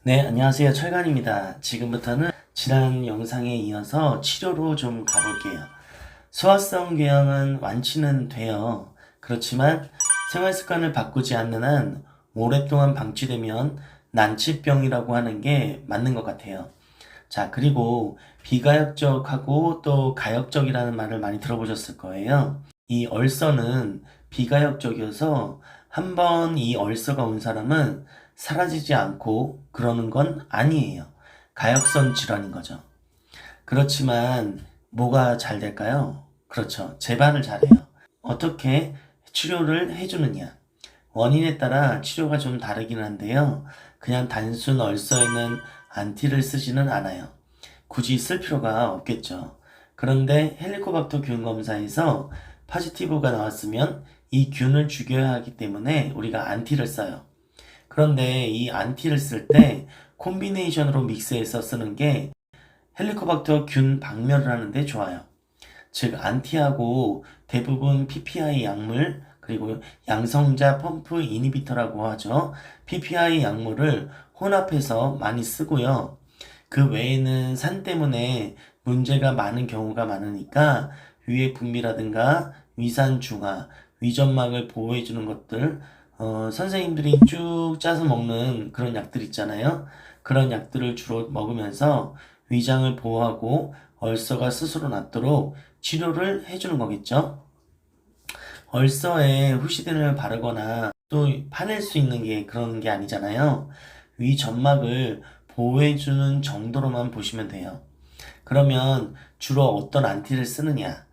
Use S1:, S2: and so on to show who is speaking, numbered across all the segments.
S1: 네, 안녕하세요. 철관입니다. 지금부터는 지난 영상에 이어서 치료로 좀 가볼게요. 소화성 궤양은 완치는 돼요. 그렇지만 생활 습관을 바꾸지 않는 한 오랫동안 방치되면 난치병이라고 하는 게 맞는 것 같아요. 자, 그리고 비가역적하고 또 가역적이라는 말을 많이 들어보셨을 거예요. 이 얼서는 비가역적이어서 한번 이 얼서가 온 사람은 사라지지 않고 그러는 건 아니에요. 가역성 질환인 거죠. 그렇지만 뭐가 잘 될까요? 그렇죠. 재반을 잘해요. 어떻게 치료를 해주느냐. 원인에 따라 치료가 좀 다르긴 한데요. 그냥 단순 얼서에는 안티를 쓰지는 않아요. 굳이 쓸 필요가 없겠죠. 그런데 헬리코박터 균 검사에서 파지티브가 나왔으면 이 균을 죽여야 하기 때문에 우리가 안티를 써요. 그런데 이 안티를 쓸 때 콤비네이션으로 믹스해서 쓰는 게 헬리코박터 균 박멸을 하는데 좋아요. 즉 안티하고 대부분 PPI 약물 그리고 양성자 펌프 이니비터라고 하죠. PPI 약물을 혼합해서 많이 쓰고요. 그 외에는 산 때문에 문제가 많은 경우가 많으니까 위의 분비라든가 위산 중화, 위점막을 보호해주는 것들, 선생님들이 쭉 짜서 먹는 그런 약들 있잖아요. 그런 약들을 주로 먹으면서 위장을 보호하고 얼서가 스스로 낫도록 치료를 해주는 거겠죠. 얼서에 후시딘을 바르거나 또 파낼 수 있는 게 그런 게 아니잖아요. 위 점막을 보호해주는 정도로만 보시면 돼요. 그러면 주로 어떤 안티를 쓰느냐?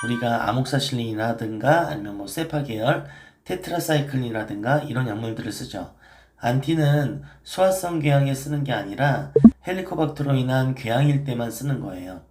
S1: 우리가 아목사실린이라든가 아니면 뭐 세파 계열, 테트라사이클린이라든가 이런 약물들을 쓰죠. 안티는 소화성 궤양에 쓰는 게 아니라 헬리코박터로 인한 궤양일 때만 쓰는 거예요.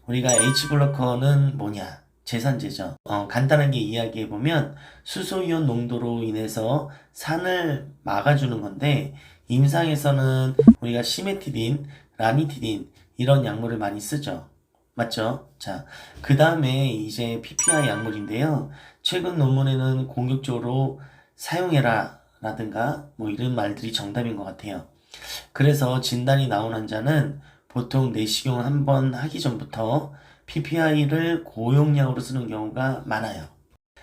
S1: 우리가 H블로커는 뭐냐? 제산제죠. 간단하게 이야기해보면 수소이온 농도로 인해서 산을 막아주는 건데 임상에서는 우리가 시메티딘, 라니티딘 이런 약물을 많이 쓰죠. 맞죠? 자, 그 다음에 이제 PPI 약물인데요. 최근 논문에는 공격적으로 사용해라 라든가 뭐 이런 말들이 정답인 것 같아요. 그래서 진단이 나온 환자는 보통 내시경 한 번 하기 전부터 PPI를 고용량으로 쓰는 경우가 많아요.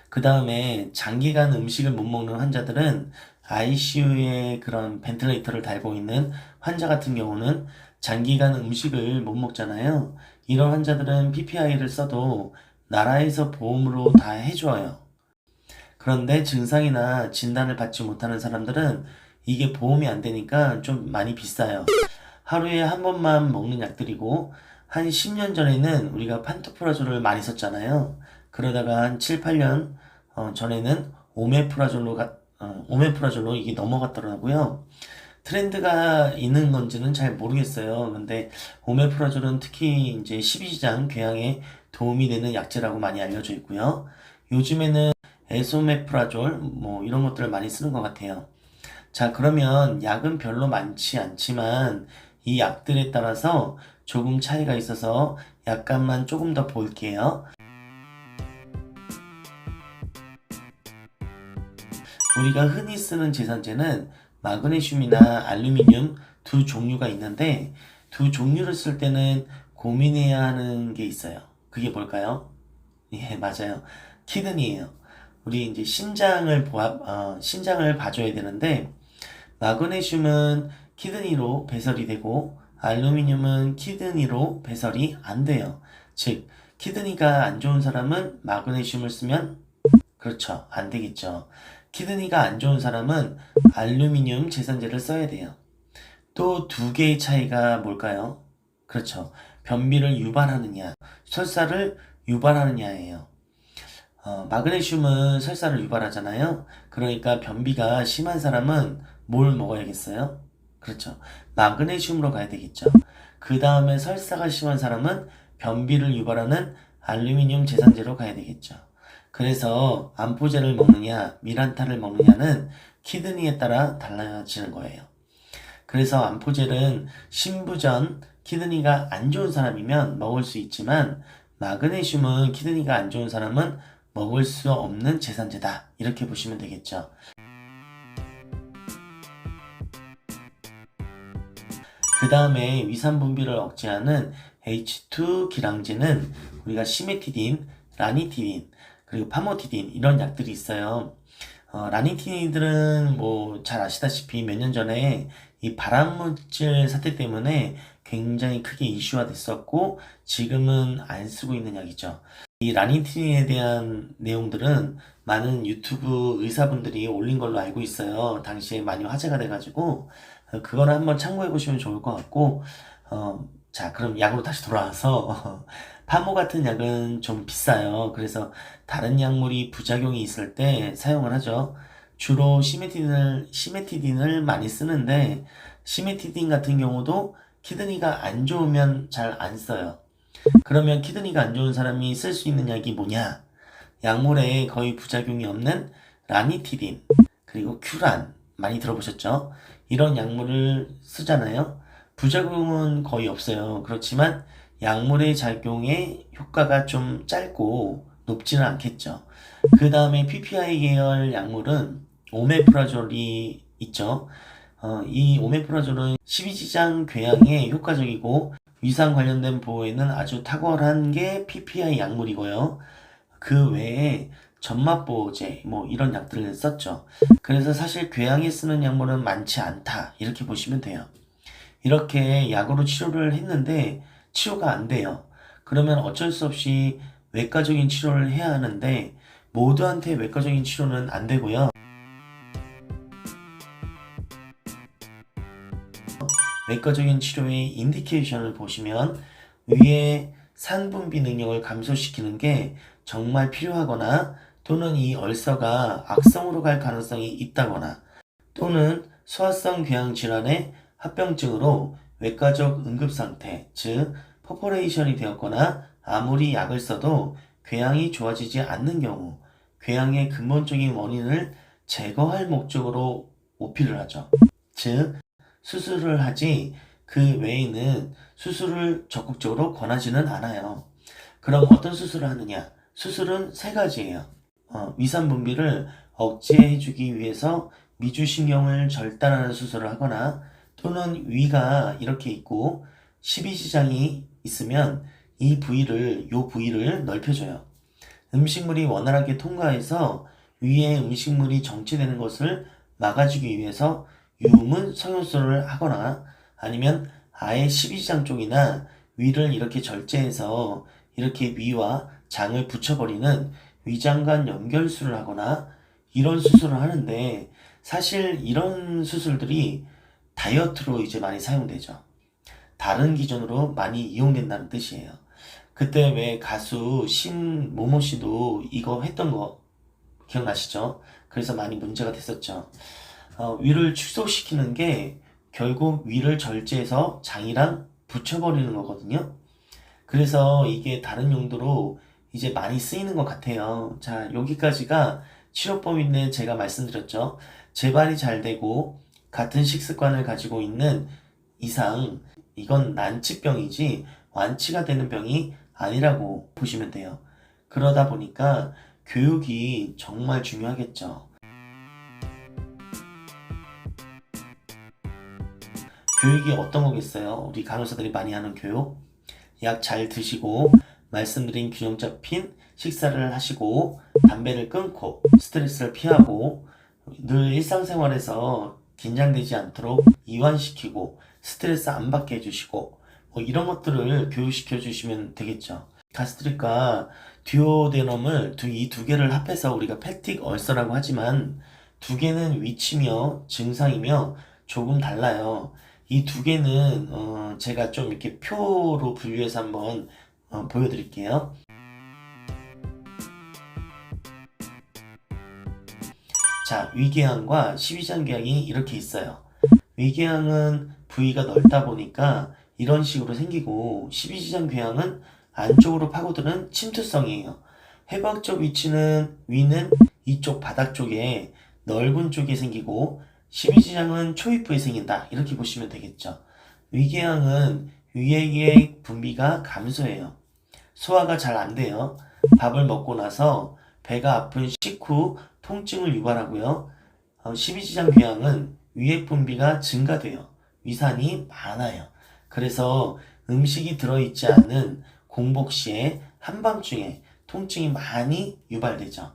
S1: 그 다음에 장기간 음식을 못 먹는 환자들은 ICU에 그런 벤틀레이터를 달고 있는 환자 같은 경우는 장기간 음식을 못 먹잖아요. 이런 환자들은 PPI를 써도 나라에서 보험으로 다 해줘요. 그런데 증상이나 진단을 받지 못하는 사람들은 이게 보험이 안 되니까 좀 많이 비싸요. 하루에 한 번만 먹는 약들이고 한 10년 전에는 우리가 판토프라졸을 많이 썼잖아요. 그러다가 한 7, 8년 전에는 오메프라졸로 이게 넘어갔더라고요. 트렌드가 있는 건지는 잘 모르겠어요. 근데 오메프라졸은 특히 이제 12지장 궤양에 도움이 되는 약제라고 많이 알려져 있고요. 요즘에는 에소메프라졸 뭐 이런 것들을 많이 쓰는 것 같아요. 자, 그러면 약은 별로 많지 않지만 이 약들에 따라서 조금 차이가 있어서 약간만 조금 더 볼게요. 우리가 흔히 쓰는 제산제는 마그네슘이나 알루미늄 두 종류가 있는데 두 종류를 쓸 때는 고민해야 하는 게 있어요. 그게 뭘까요? 예, 맞아요. 키드니예요. 우리 이제 신장을 봐줘야 되는데 마그네슘은 키드니로 배설이 되고 알루미늄은 키드니로 배설이 안 돼요. 즉, 키드니가 안 좋은 사람은 마그네슘을 쓰면 그렇죠. 안 되겠죠. 키드니가 안 좋은 사람은 알루미늄 제산제를 써야 돼요. 또 두 개의 차이가 뭘까요? 그렇죠. 변비를 유발하느냐, 설사를 유발하느냐예요. 마그네슘은 설사를 유발하잖아요. 그러니까 변비가 심한 사람은 뭘 먹어야겠어요? 그렇죠. 마그네슘으로 가야 되겠죠. 그 다음에 설사가 심한 사람은 변비를 유발하는 알루미늄 제산제로 가야 되겠죠. 그래서 암포제를 먹느냐, 미란타를 먹느냐는 키드니에 따라 달라지는 거예요. 그래서 암포젤은 신부전 키드니가 안 좋은 사람이면 먹을 수 있지만 마그네슘은 키드니가 안 좋은 사람은 먹을 수 없는 제산제다. 이렇게 보시면 되겠죠. 그 다음에 위산 분비를 억제하는 H2 기량제는 우리가 시메티딘, 라니티딘, 그리고 파모티딘 이런 약들이 있어요. 라니티딘들은 뭐 잘 아시다시피 몇 년 전에 이 발암물질 사태 때문에 굉장히 크게 이슈화 됐었고 지금은 안 쓰고 있는 약이죠. 이 라니티딘에 대한 내용들은 많은 유튜브 의사분들이 올린 걸로 알고 있어요. 당시에 많이 화제가 돼가지고 그거를 한번 참고해 보시면 좋을 것 같고 자 그럼 약으로 다시 돌아와서 파모 같은 약은 좀 비싸요. 그래서 다른 약물이 부작용이 있을 때 사용을 하죠. 주로 시메티딘을 많이 쓰는데 시메티딘 같은 경우도 키드니가 안 좋으면 잘 안 써요. 그러면 키드니가 안 좋은 사람이 쓸 수 있는 약이 뭐냐? 약물에 거의 부작용이 없는 라니티딘 그리고 큐란 많이 들어보셨죠? 이런 약물을 쓰잖아요. 부작용은 거의 없어요. 그렇지만 약물의 작용의 효과가 좀 짧고 높지는 않겠죠. 그 다음에 PPI 계열 약물은 오메프라졸이 있죠. 이 오메프라졸은 십이지장 궤양에 효과적이고 위산 관련된 보호에는 아주 탁월한 게 PPI 약물이고요. 그 외에 점막보호제 뭐 이런 약들을 썼죠. 그래서 사실 궤양에 쓰는 약물은 많지 않다 이렇게 보시면 돼요. 이렇게 약으로 치료를 했는데 치료가 안 돼요. 그러면 어쩔 수 없이 외과적인 치료를 해야 하는데 모두한테 외과적인 치료는 안 되고요. 외과적인 치료의 인디케이션을 보시면 위에 산분비 능력을 감소시키는 게 정말 필요하거나 또는 이 얼서가 악성으로 갈 가능성이 있다거나 또는 소화성 궤양 질환의 합병증으로 외과적 응급상태, 즉 퍼포레이션이 되었거나 아무리 약을 써도 궤양이 좋아지지 않는 경우 궤양의 근본적인 원인을 제거할 목적으로 오피를 하죠. 즉 수술을 하지 그 외에는 수술을 적극적으로 권하지는 않아요. 그럼 어떤 수술을 하느냐? 수술은 세 가지예요. 위산 분비를 억제해주기 위해서 미주신경을 절단하는 수술을 하거나 또는 위가 이렇게 있고 십이지장이 있으면 요 부위를 넓혀줘요. 음식물이 원활하게 통과해서 위에 음식물이 정체되는 것을 막아주기 위해서 유문 성형수술을 하거나 아니면 아예 십이지장 쪽이나 위를 이렇게 절제해서 이렇게 위와 장을 붙여버리는 위장관 연결술을 하거나 이런 수술을 하는데 사실 이런 수술들이 다이어트로 이제 많이 사용되죠. 다른 기준으로 많이 이용된다는 뜻이에요. 그때 왜 가수 신모모 씨도 이거 했던 거 기억나시죠? 그래서 많이 문제가 됐었죠. 위를 축소시키는 게 결국 위를 절제해서 장이랑 붙여버리는 거거든요. 그래서 이게 다른 용도로 이제 많이 쓰이는 것 같아요. 자, 여기까지가 치료법인데 제가 말씀드렸죠. 재발이 잘 되고 같은 식습관을 가지고 있는 이상 이건 난치병이지 완치가 되는 병이 아니라고 보시면 돼요. 그러다 보니까 교육이 정말 중요하겠죠. 교육이 어떤 거겠어요? 우리 간호사들이 많이 하는 교육? 약 잘 드시고 말씀드린 균형 잡힌 식사를 하시고 담배를 끊고 스트레스를 피하고 늘 일상생활에서 긴장되지 않도록 이완시키고 스트레스 안 받게 해주시고 뭐 이런 것들을 교육시켜 주시면 되겠죠. 가스트릭과 듀오데넘을 이 두 개를 합해서 우리가 팩틱 얼서라고 하지만 두 개는 위치며 증상이며 조금 달라요. 이 두 개는 제가 좀 이렇게 표로 분류해서 한번 보여드릴게요. 자, 위궤양과 십이지장궤양이 이렇게 있어요. 위궤양은 부위가 넓다 보니까 이런 식으로 생기고 십이지장궤양은 안쪽으로 파고드는 침투성이에요. 해부학적 위치는 위는 이쪽 바닥 쪽에 넓은 쪽에 생기고 십이지장은 초입부에 생긴다. 이렇게 보시면 되겠죠. 위궤양은 위액의 분비가 감소해요. 소화가 잘 안 돼요. 밥을 먹고 나서 배가 아픈 식후 통증을 유발하고요. 십이지장 궤양은 위액 분비가 증가돼요. 위산이 많아요. 그래서 음식이 들어있지 않은 공복 시에 한밤중에 통증이 많이 유발되죠.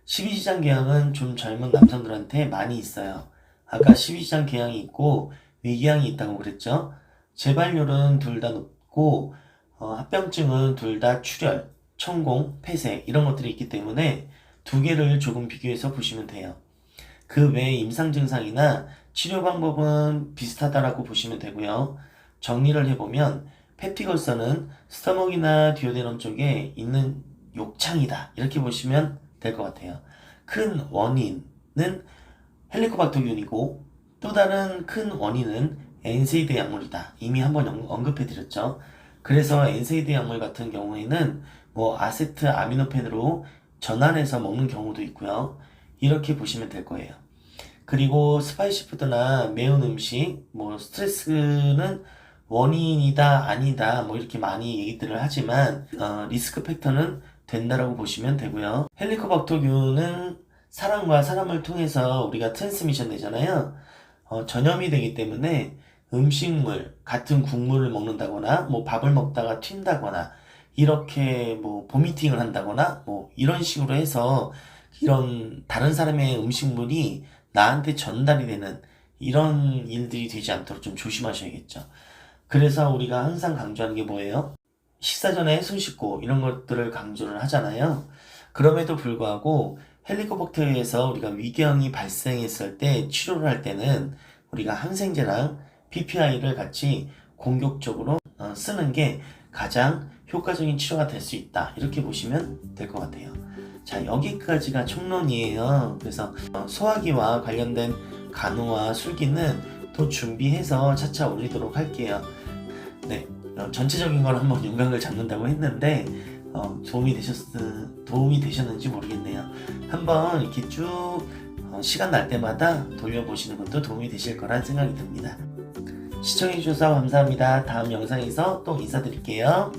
S1: 십이지장 궤양은 좀 젊은 남성들한테 많이 있어요. 아까 십이지장 궤양이 있고 위궤양이 있다고 그랬죠. 재발률은 둘 다 높고 합병증은 둘 다 출혈, 천공, 폐쇄 이런 것들이 있기 때문에 두 개를 조금 비교해서 보시면 돼요. 그 외에 임상 증상이나 치료 방법은 비슷하다라고 보시면 되고요. 정리를 해보면 펩티걸서는 스토먹이나 듀오데넘 쪽에 있는 욕창이다 이렇게 보시면 될 것 같아요. 큰 원인은 헬리코박터균이고 또 다른 큰 원인은 엔세이드 약물이다. 이미 한번 언급해드렸죠. 그래서 엔세이드 약물 같은 경우에는 뭐 아세트 아미노펜으로 전환해서 먹는 경우도 있고요. 이렇게 보시면 될 거예요. 그리고 스파이시 푸드나 매운 음식, 뭐 스트레스는 원인이다 아니다 뭐 이렇게 많이 얘기들을 하지만 리스크 팩터는 된다라고 보시면 되고요. 헬리코박터균은 사람과 사람을 통해서 우리가 트랜스미션 되잖아요. 전염이 되기 때문에 음식물, 같은 국물을 먹는다거나 뭐 밥을 먹다가 튄다거나 이렇게 뭐 보미팅을 한다거나 뭐 이런 식으로 해서 이런 다른 사람의 음식물이 나한테 전달이 되는 이런 일들이 되지 않도록 좀 조심하셔야겠죠. 그래서 우리가 항상 강조하는 게 뭐예요? 식사 전에 손 씻고 이런 것들을 강조를 하잖아요. 그럼에도 불구하고 헬리코박터에서 우리가 위궤양이 발생했을 때 치료를 할 때는 우리가 항생제랑 PPI를 같이 공격적으로 쓰는 게 가장 효과적인 치료가 될 수 있다. 이렇게 보시면 될 것 같아요. 자, 여기까지가 총론이에요. 그래서 소화기와 관련된 간호와 술기는 또 준비해서 차차 올리도록 할게요. 네, 전체적인 걸 한번 윤곽을 잡는다고 했는데 도움이 되셨는지 모르겠네요. 한번 이렇게 쭉 시간 날 때마다 돌려보시는 것도 도움이 되실 거란 생각이 듭니다. 시청해주셔서 감사합니다. 다음 영상에서 또 인사드릴게요.